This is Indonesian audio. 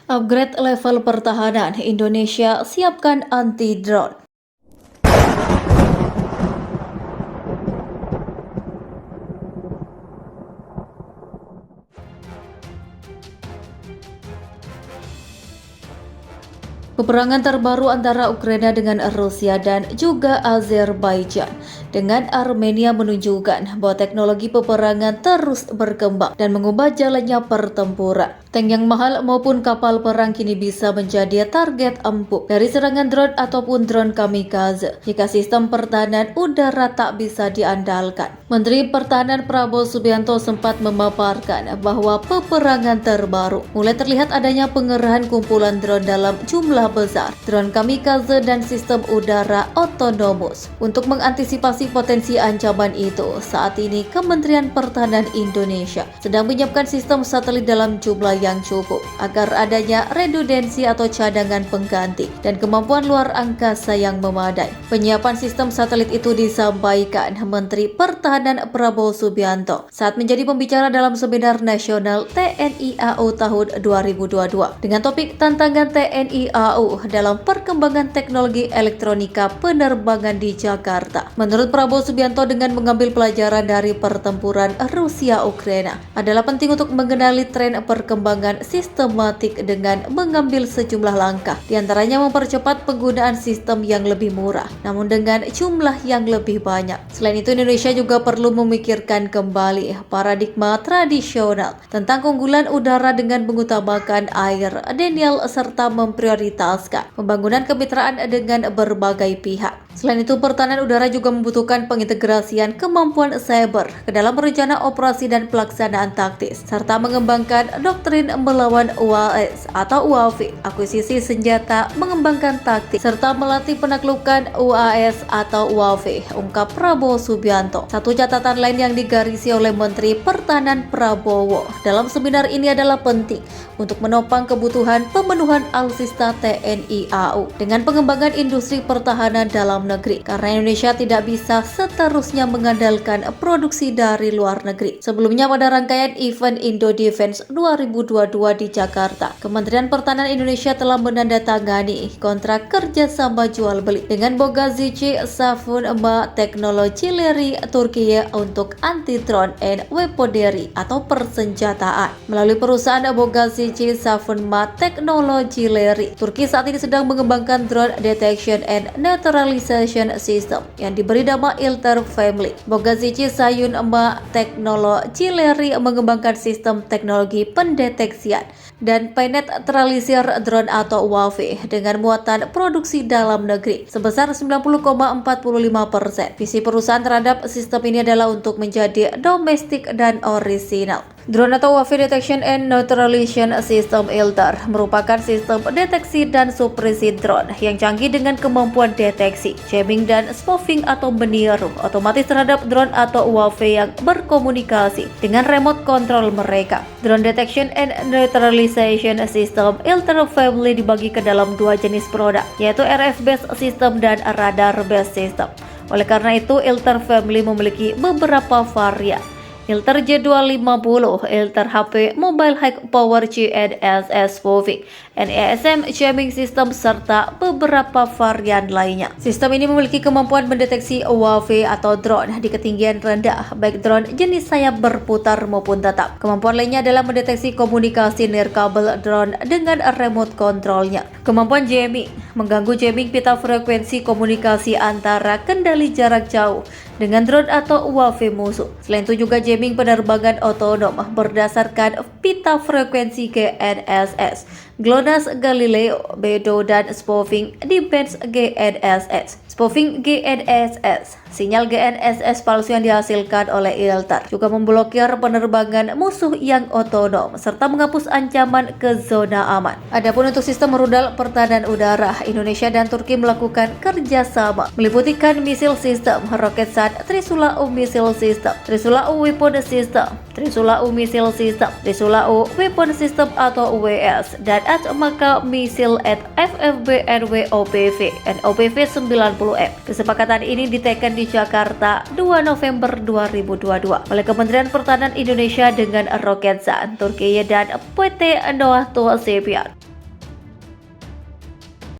Upgrade level pertahanan, Indonesia siapkan anti-drone. Peperangan terbaru antara Ukraina dengan Rusia dan juga Azerbaijan dengan Armenia menunjukkan bahwa teknologi peperangan terus berkembang dan mengubah jalannya pertempuran. Tank yang mahal maupun kapal perang kini bisa menjadi target empuk dari serangan drone ataupun drone kamikaze jika sistem pertahanan udara tak bisa diandalkan. Menteri Pertahanan Prabowo Subianto sempat memaparkan bahwa peperangan terbaru mulai terlihat adanya pengerahan kumpulan drone dalam jumlah besar, drone kamikaze dan sistem udara otonomus. Untuk mengantisipasi potensi ancaman itu, saat ini Kementerian Pertahanan Indonesia sedang menyiapkan sistem satelit dalam jumlah yang cukup agar adanya redundansi atau cadangan pengganti dan kemampuan luar angkasa yang memadai. Penyiapan sistem satelit itu disampaikan Menteri Pertahanan Prabowo Subianto saat menjadi pembicara dalam seminar nasional TNI AU tahun 2022 dengan topik tantangan TNI AU dalam perkembangan teknologi elektronika penerbangan di Jakarta. Menurut Prabowo Subianto, dengan mengambil pelajaran dari pertempuran Rusia-Ukraina adalah penting untuk mengenali tren perkembangan sistematik dengan mengambil sejumlah langkah, diantaranya mempercepat penggunaan sistem yang lebih murah namun dengan jumlah yang lebih banyak. Selain itu, Indonesia juga perlu memikirkan kembali paradigma tradisional tentang keunggulan udara dengan mengutamakan air, denial, serta memprioritaskan pembangunan kemitraan dengan berbagai pihak. Selain itu, pertahanan udara juga membutuhkan pengintegrasian kemampuan cyber ke dalam rencana operasi dan pelaksanaan taktis, serta mengembangkan doktrin melawan UAS atau UAV, akuisisi senjata, mengembangkan taktik, serta melatih penaklukan UAS atau UAV, ungkap Prabowo Subianto. Satu catatan lain yang digarisi oleh Menteri Pertahanan Prabowo dalam seminar ini adalah penting untuk menopang kebutuhan pemenuhan alutsista TNI AU dengan pengembangan industri pertahanan dalam negeri, karena Indonesia tidak bisa seterusnya mengandalkan produksi dari luar negeri. Sebelumnya, pada rangkaian event Indo Defense 2022 di Jakarta, Kementerian Pertahanan Indonesia telah menandatangani kontrak kerjasama jual beli dengan Bogazici Savunma Teknolojileri Turkiye untuk anti-drone and weaponry atau persenjataan. Melalui perusahaan Bogazici Savunma Teknolojileri, Turki saat ini sedang mengembangkan drone detection and neutralization system yang diberi nama Ilter Family. Bogazici Savunma Teknolojileri mengembangkan sistem teknologi pendeteksian dan penetralisir drone atau UAV dengan muatan produksi dalam negeri sebesar 90,45%. Visi perusahaan terhadap sistem ini adalah untuk menjadi domestik dan orisinal. Drone atau UAV Detection and Neutralization System ILTER merupakan sistem deteksi dan supresi drone yang canggih dengan kemampuan deteksi, jamming, dan spoofing atau meniru otomatis terhadap drone atau UAV yang berkomunikasi dengan remote control mereka. Drone Detection and Neutralization System ILTER Family dibagi ke dalam dua jenis produk, yaitu RF-based system dan radar-based system. Oleh karena itu, ILTER Family memiliki beberapa varian. ILTER J250, ILTER HP Mobile High Power GNSS Spoofing, NESM Jamming System, serta beberapa varian lainnya. Sistem ini memiliki kemampuan mendeteksi UAV atau drone di ketinggian rendah, baik drone jenis sayap berputar maupun tetap. Kemampuan lainnya adalah mendeteksi komunikasi nirkabel drone dengan remote controlnya. Kemampuan jamming, mengganggu jamming pita frekuensi komunikasi antara kendali jarak jauh dengan drone atau UAV musuh. Selain itu juga jamming penerbangan otonom berdasarkan pita frekuensi GNSS, GLONASS, Galileo, Bedo, dan spoofing di bands GNSS. Spoofing GNSS, sinyal GNSS palsu yang dihasilkan oleh ILTER, juga memblokir penerbangan musuh yang otonom serta menghapus ancaman ke zona aman. Adapun untuk sistem rudal pertahanan udara, Indonesia dan Turki melakukan kerjasama meliputi misil sistem, Roketsan, Trisula U Missile System, Trisula U Weapon System, Trisula U Missile System, Trisula U Weapon System atau UWS, dan Atmaka Missile at FFB NWOPV NOPV 90M. Kesepakatan ini diteken di Jakarta 2 November 2022 oleh Kementerian Pertahanan Indonesia dengan Roketsan, Turkiye, dan PT Noah Tua Sepian.